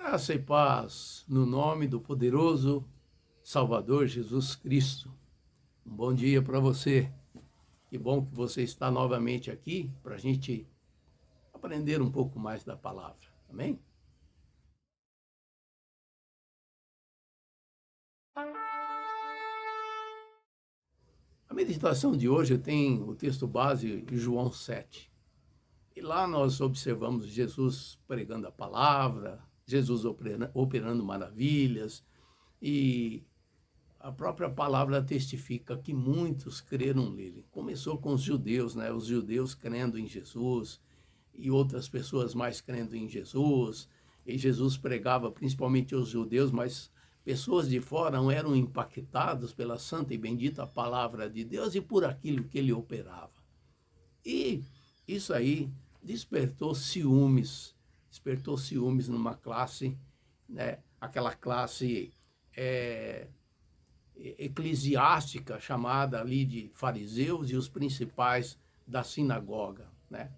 Graça e paz no nome do poderoso Salvador Jesus Cristo. Um bom dia para você. Que bom que você está novamente aqui para a gente aprender um pouco mais da palavra. Amém? A meditação de hoje tem o texto base de João 7. E lá nós observamos Jesus pregando a palavra, Jesus operando maravilhas, e a própria palavra testifica que muitos creram nele. Começou com os judeus, né? Os judeus crendo em Jesus e outras pessoas mais crendo em Jesus. E Jesus pregava principalmente aos judeus, mas pessoas de fora eram impactados pela santa e bendita palavra de Deus e por aquilo que ele operava. E isso aí despertou ciúmes numa classe, né? Aquela classe eclesiástica chamada ali de fariseus e os principais da sinagoga, né?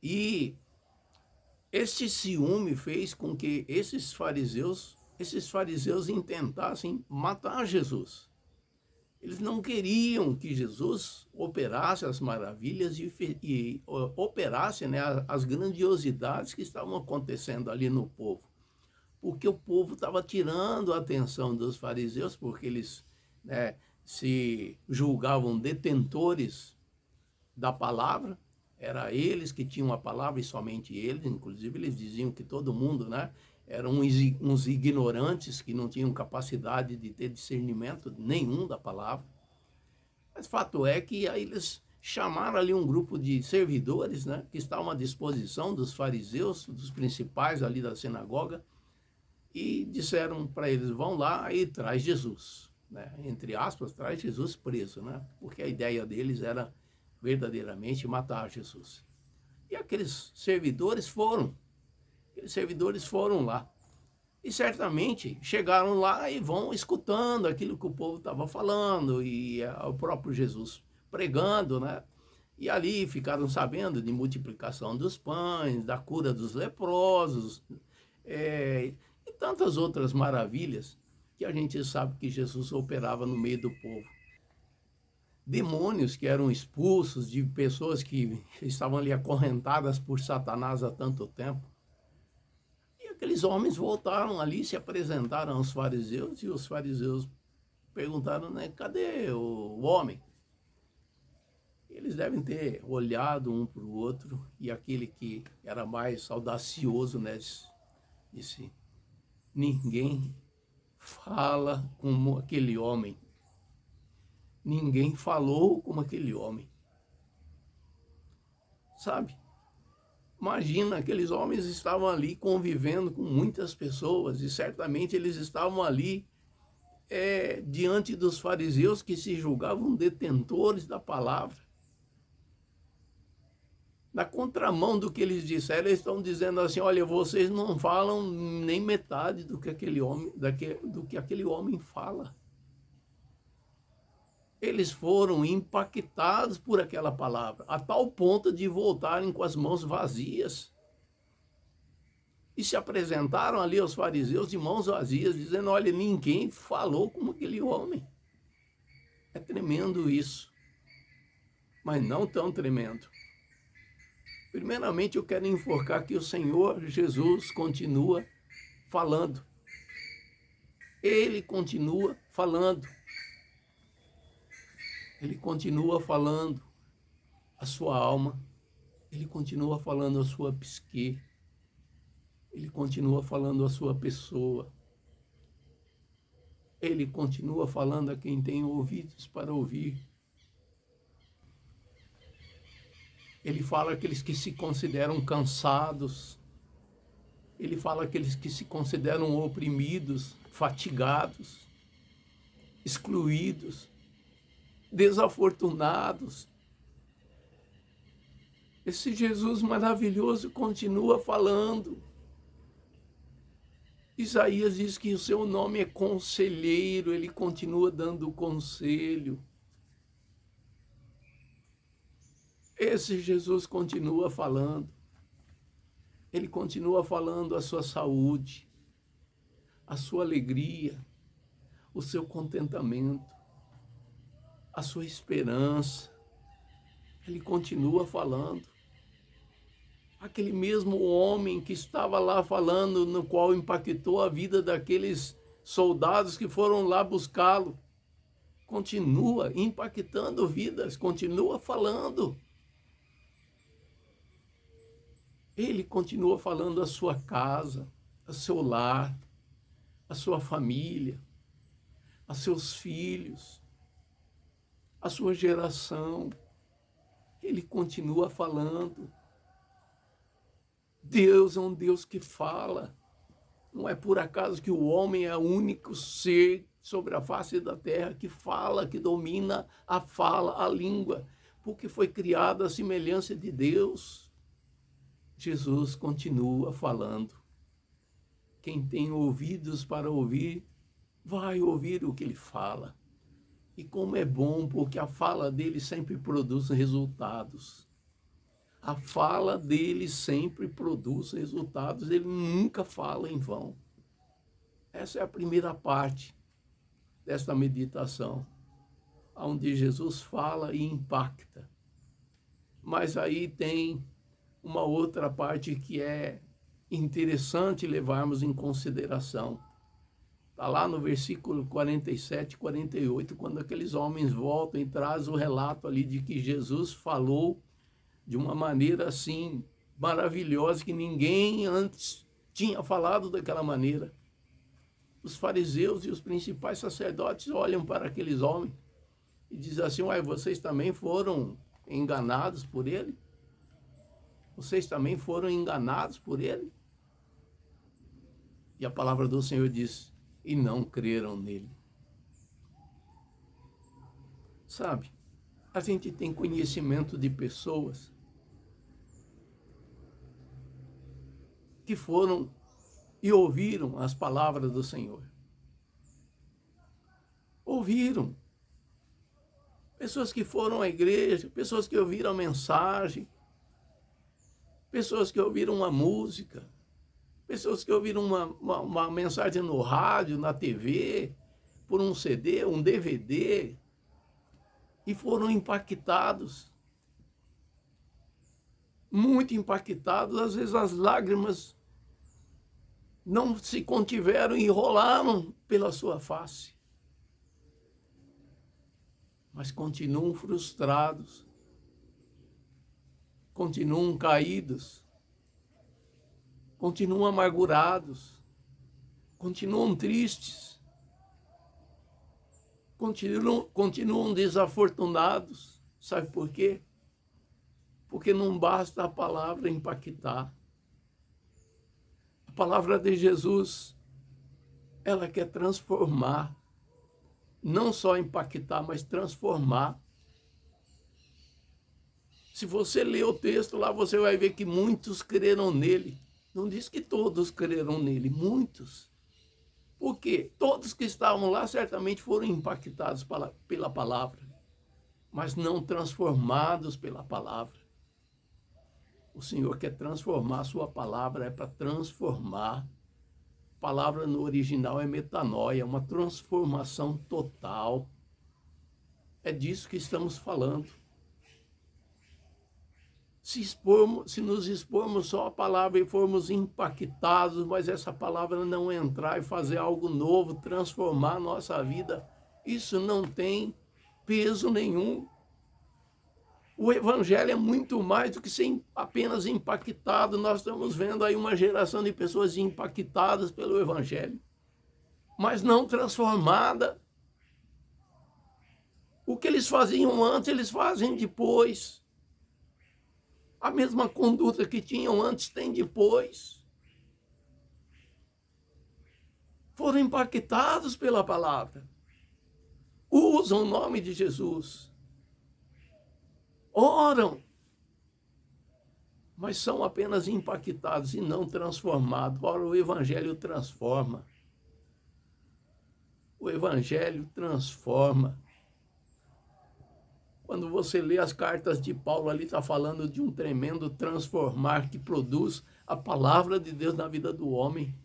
E este ciúme fez com que esses fariseus intentassem matar Jesus. Eles não queriam que Jesus operasse as maravilhas e operasse, né, as grandiosidades que estavam acontecendo ali no povo. Porque o povo estava tirando a atenção dos fariseus, porque eles, né, se julgavam detentores da palavra, era eles que tinham a palavra e somente eles, inclusive eles diziam que todo mundo, né, eram uns ignorantes que não tinham capacidade de ter discernimento nenhum da palavra. Mas fato é que aí eles chamaram ali um grupo de servidores, né, que estavam à disposição dos fariseus, dos principais ali da sinagoga, e disseram para eles, vão lá e traz Jesus, né? Entre aspas, traz Jesus preso, né? Porque a ideia deles era verdadeiramente matar Jesus. E aqueles servidores foram lá. E certamente chegaram lá e vão escutando aquilo que o povo estava falando e o próprio Jesus pregando, né? E ali ficaram sabendo de multiplicação dos pães, da cura dos leprosos, e tantas outras maravilhas que a gente sabe que Jesus operava no meio do povo. Demônios que eram expulsos de pessoas que estavam ali acorrentadas por Satanás há tanto tempo. E aqueles homens voltaram ali, se apresentaram aos fariseus, e os fariseus perguntaram, né, cadê o homem? Eles devem ter olhado um para o outro, e aquele que era mais audacioso, né, disse, ninguém fala como aquele homem. Ninguém falou como aquele homem. Sabe? Imagina, aqueles homens estavam ali convivendo com muitas pessoas e certamente eles estavam ali diante dos fariseus que se julgavam detentores da palavra. Na contramão do que eles disseram, eles estão dizendo assim, olha, vocês não falam nem metade do que aquele homem fala. Eles foram impactados por aquela palavra, a tal ponto de voltarem com as mãos vazias. E se apresentaram ali aos fariseus de mãos vazias, dizendo, olha, ninguém falou como aquele homem. É tremendo isso, mas não tão tremendo. Primeiramente, eu quero enfocar que o Senhor Jesus continua falando. Ele continua falando. Ele continua falando a sua alma. Ele continua falando a sua psique. Ele continua falando a sua pessoa. Ele continua falando a quem tem ouvidos para ouvir. Ele fala aqueles que se consideram cansados. Ele fala aqueles que se consideram oprimidos, fatigados, excluídos, desafortunados. Esse Jesus maravilhoso continua falando. Isaías diz que o seu nome é conselheiro, ele continua dando conselho. Esse Jesus continua falando. Ele continua falando a sua saúde. a sua alegria, o seu contentamento, a sua esperança. Ele continua falando. Aquele mesmo homem que estava lá falando, no qual impactou a vida daqueles soldados que foram lá buscá-lo, continua impactando vidas, continua falando. Ele continua falando a sua casa, a seu lar, a sua família, a seus filhos, a sua geração. Ele continua falando. Deus é um Deus que fala. Não é por acaso que o homem é o único ser sobre a face da terra que fala, que domina a fala, a língua, porque foi criado à semelhança de Deus. Jesus continua falando. Quem tem ouvidos para ouvir, vai ouvir o que ele fala. E como é bom, porque a fala dele sempre produz resultados. A fala dele sempre produz resultados, ele nunca fala em vão. Essa é a primeira parte desta meditação, onde Jesus fala e impacta. Mas aí tem uma outra parte que é interessante levarmos em consideração. Está lá no versículo 47 e 48, quando aqueles homens voltam e trazem o relato ali de que Jesus falou de uma maneira assim maravilhosa, que ninguém antes tinha falado daquela maneira. Os fariseus e os principais sacerdotes olham para aqueles homens e dizem assim: ué, vocês também foram enganados por ele? Vocês também foram enganados por ele? E a palavra do Senhor diz: e não creram nele. Sabe, a gente tem conhecimento de pessoas que foram e ouviram as palavras do Senhor. Ouviram. Pessoas que foram à igreja, pessoas que ouviram a mensagem, pessoas que ouviram uma música, pessoas que ouviram uma mensagem no rádio, na TV, por um CD, um DVD, e foram impactados. Muito impactados, às vezes as lágrimas não se contiveram e rolaram pela sua face. Mas continuam frustrados, continuam caídos, continuam amargurados, continuam tristes, continuam desafortunados. Sabe por quê? Porque não basta a palavra impactar. A palavra de Jesus, ela quer transformar, não só impactar, mas transformar. Se você ler o texto lá, você vai ver que muitos creram nele. Não diz que todos creram nele, muitos. Por quê? Todos que estavam lá certamente foram impactados pela palavra, mas não transformados pela palavra. O Senhor quer transformar a sua palavra, é para transformar. A palavra no original é metanoia, uma transformação total. É disso que estamos falando. Se nos expormos só a palavra e formos impactados, mas essa palavra não entrar e fazer algo novo, transformar a nossa vida, isso não tem peso nenhum. O evangelho é muito mais do que ser apenas impactado. Nós estamos vendo aí uma geração de pessoas impactadas pelo evangelho, mas não transformada. O que eles faziam antes, eles fazem depois. A mesma conduta que tinham antes, tem depois. Foram impactados pela palavra. Usam o nome de Jesus. Oram, mas são apenas impactados e não transformados. Ora, o evangelho transforma. O evangelho transforma. Quando você lê as cartas de Paulo, ali está falando de um tremendo transformar que produz a palavra de Deus na vida do homem.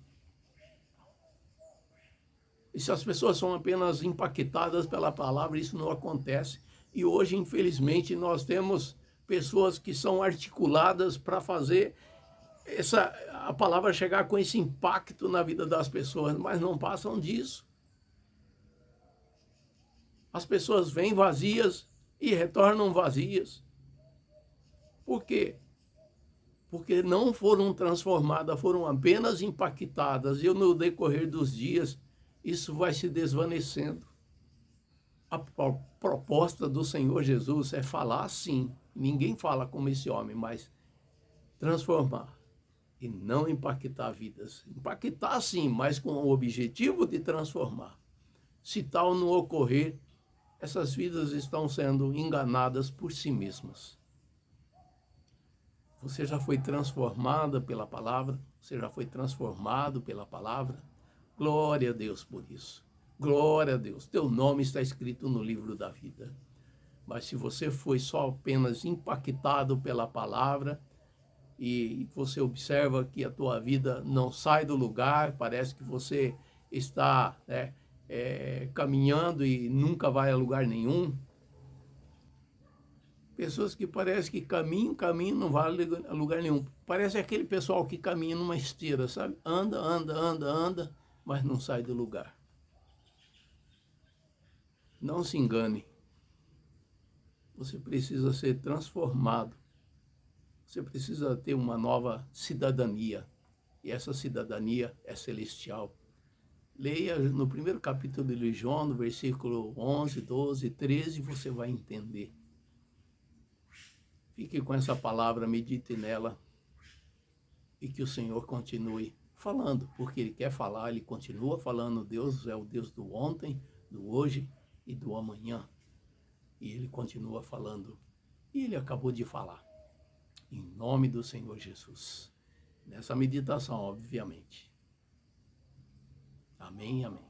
E se as pessoas são apenas impactadas pela palavra, isso não acontece. E hoje, infelizmente, nós temos pessoas que são articuladas para fazer a palavra chegar com esse impacto na vida das pessoas, mas não passam disso. As pessoas vêm vazias e retornam vazias. Por quê? Porque não foram transformadas, foram apenas impactadas. E no decorrer dos dias, isso vai se desvanecendo. A proposta do Senhor Jesus é falar sim. Ninguém fala como esse homem, mas transformar e não impactar vidas. Impactar sim, mas com o objetivo de transformar. Se tal não ocorrer, essas vidas estão sendo enganadas por si mesmas. Você já foi transformada pela palavra? Você já foi transformado pela palavra? Glória a Deus por isso. Glória a Deus. Teu nome está escrito no livro da vida. Mas se você foi só apenas impactado pela palavra e você observa que a tua vida não sai do lugar, parece que você está caminhando e nunca vai a lugar nenhum. Pessoas que parece que caminham, não vai a lugar nenhum. Parece aquele pessoal que caminha numa esteira, sabe? Anda, mas não sai do lugar. Não se engane. Você precisa ser transformado. Você precisa ter uma nova cidadania. E essa cidadania é celestial. Leia no primeiro capítulo de João, no versículo 11, 12, 13, você vai entender. Fique com essa palavra, medite nela e que o Senhor continue falando, porque Ele quer falar, Ele continua falando. Deus é o Deus do ontem, do hoje e do amanhã. E Ele continua falando. E Ele acabou de falar. Em nome do Senhor Jesus. Nessa meditação, obviamente. Amém, amém.